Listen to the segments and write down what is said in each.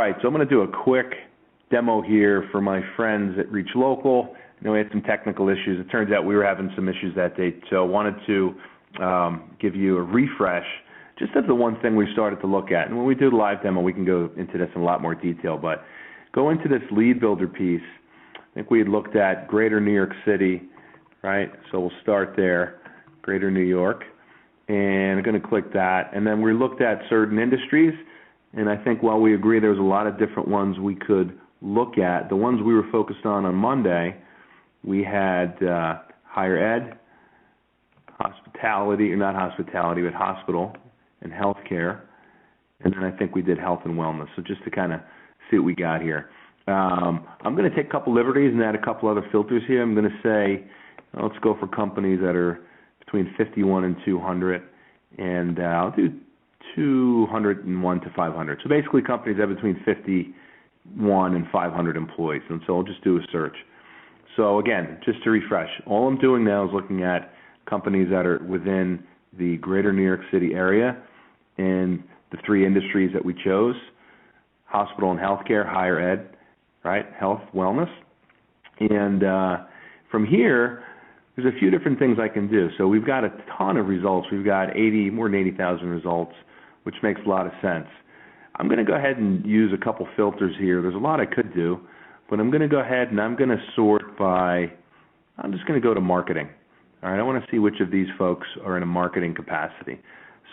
right, so I'm going to do a quick demo here for my friends at ReachLocal. I know we had some technical issues. It turns out we were having some issues that day, so I wanted to give you a refresh just of the one thing we started to look at. And when we do the live demo, we can go into this in a lot more detail, but go into this LeadBuilder piece. I think we had looked at Greater New York City, right? So we'll start there, Greater New York, and I'm going to click that. And then we looked at certain industries, and I think while we agree there was a lot of different ones we could look at, the ones we were focused on Monday, we had higher ed, hospitality, or not hospitality, but hospital and healthcare, and then I think we did health and wellness. So just to kind of see what we got here. I'm going to take a couple liberties and add a couple other filters here. I'm going to say, let's go for companies that are between 51 and 200, and I'll do 201 to 500. So basically companies that have between 51 and 500 employees, and so I'll just do a search. So again, just to refresh, all I'm doing now is looking at companies that are within the Greater New York City area and the three industries that we chose: hospital and healthcare, higher ed, right, health, wellness. And from here, there's a few different things I can do. So we've got a ton of results. We've got more than 80,000 results, which makes a lot of sense. I'm going to go ahead and use a couple filters here. There's a lot I could do, but I'm going to go ahead and I'm going to sort by, I'm just going to go to marketing. All right, I want to see which of these folks are in a marketing capacity.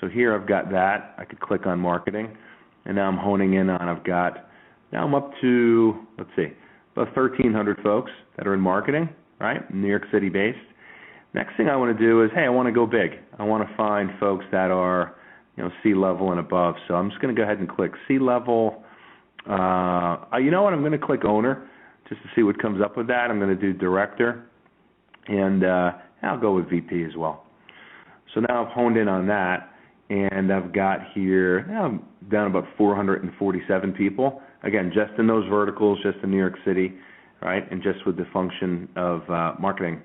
So here I've got that. I could click on marketing, and now I'm honing in on, now I'm up to, let's see, about 1,300 folks that are in marketing, right, New York City based. Next thing I want to do is, hey, I want to go big. I want to find folks that are, C-level and above. So I'm just going to go ahead and click C-level. You know what? I'm going to click owner just to see what comes up with that. I'm going to do director, and I'll go with VP as well. So now I've honed in on that, and I've got here, now I'm down about 447 people. Again, just in those verticals, just in New York City, right, and just with the function of marketing.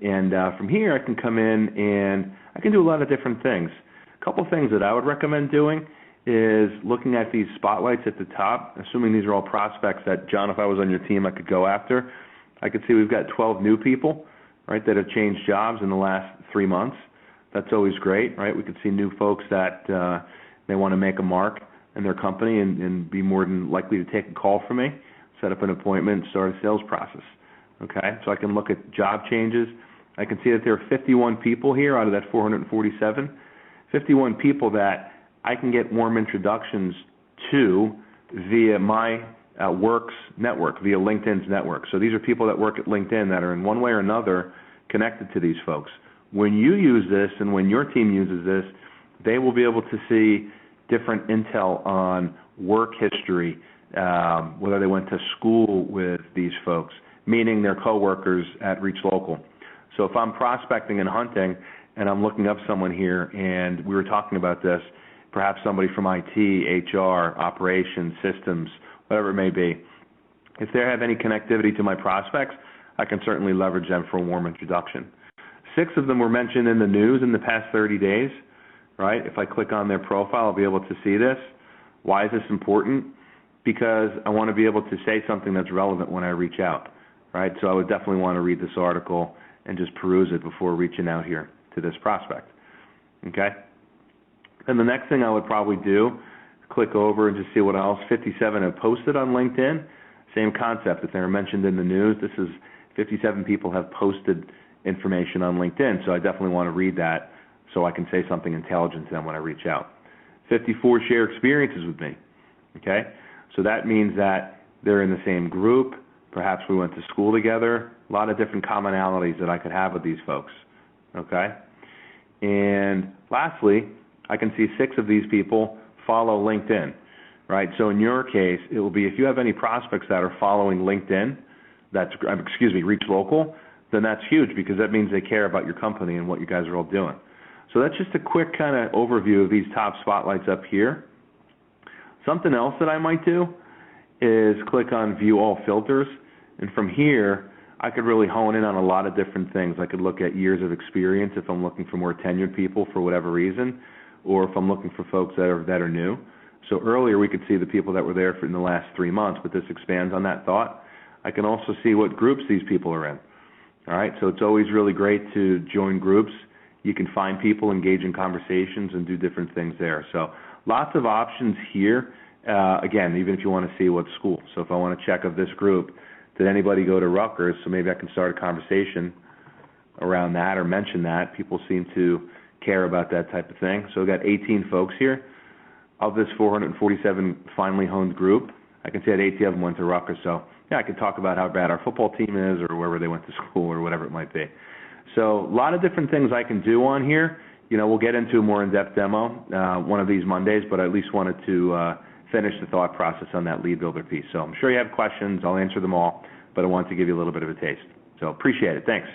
And from here, I can come in and I can do a lot of different things. A couple things that I would recommend doing is looking at these spotlights at the top, assuming these are all prospects that, John, if I was on your team, I could go after. I could see we've got 12 new people, right, that have changed jobs in the last 3 months. That's always great, right? We could see new folks that they want to make a mark in their company and be more than likely to take a call from me, set up an appointment, start a sales process. Okay, so I can look at job changes. I can see that there are 51 people here out of that 447, 51 people that I can get warm introductions to via my Works network, via LinkedIn's network. So these are people that work at LinkedIn that are in one way or another connected to these folks. When you use this and when your team uses this, they will be able to see different intel on work history, whether they went to school with these folks, meaning their coworkers at ReachLocal. So if I'm prospecting and hunting and I'm looking up someone here, and we were talking about this, perhaps somebody from IT, HR, operations, systems, whatever it may be, if they have any connectivity to my prospects, I can certainly leverage them for a warm introduction. 6 of them were mentioned in the news in the past 30 days, right? If I click on their profile, I'll be able to see this. Why is this important? Because I want to be able to say something that's relevant when I reach out, right? So I would definitely want to read this article and just peruse it before reaching out here to this prospect, okay? And the next thing I would probably do, click over and just see what else 57 have posted on LinkedIn. Same concept. If they're mentioned in the news, this is 57 people have posted information on LinkedIn, so I definitely want to read that so I can say something intelligent to them when I reach out. 54 share experiences with me, okay? So that means that they're in the same group, perhaps we went to school together, a lot of different commonalities that I could have with these folks, okay? And lastly, I can see 6 of these people follow LinkedIn, right? So in your case, it will be if you have any prospects that are following LinkedIn, ReachLocal, then that's huge because that means they care about your company and what you guys are all doing. So that's just a quick kind of overview of these top spotlights up here. Something else that I might do is click on View All Filters, and from here, I could really hone in on a lot of different things. I could look at years of experience if I'm looking for more tenured people for whatever reason, or if I'm looking for folks that are new. So earlier we could see the people that were there in the last 3 months, but this expands on that thought. I can also see what groups these people are in. All right, so it's always really great to join groups. You can find people, engage in conversations, and do different things there. So lots of options here. Again, even if you want to see what school. So if I want to check of this group, did anybody go to Rutgers? So maybe I can start a conversation around that or mention that. People seem to care about that type of thing. So we've got 18 folks here. Of this 447 finally honed group, I can say that 80 of them went to Rutgers. So yeah, I can talk about how bad our football team is or wherever they went to school or whatever it might be. So a lot of different things I can do on here. You know, we'll get into a more in-depth demo one of these Mondays, but I at least wanted to finish the thought process on that LeadBuilder piece. So I'm sure you have questions. I'll answer them all, but I want to give you a little bit of a taste. So appreciate it. Thanks.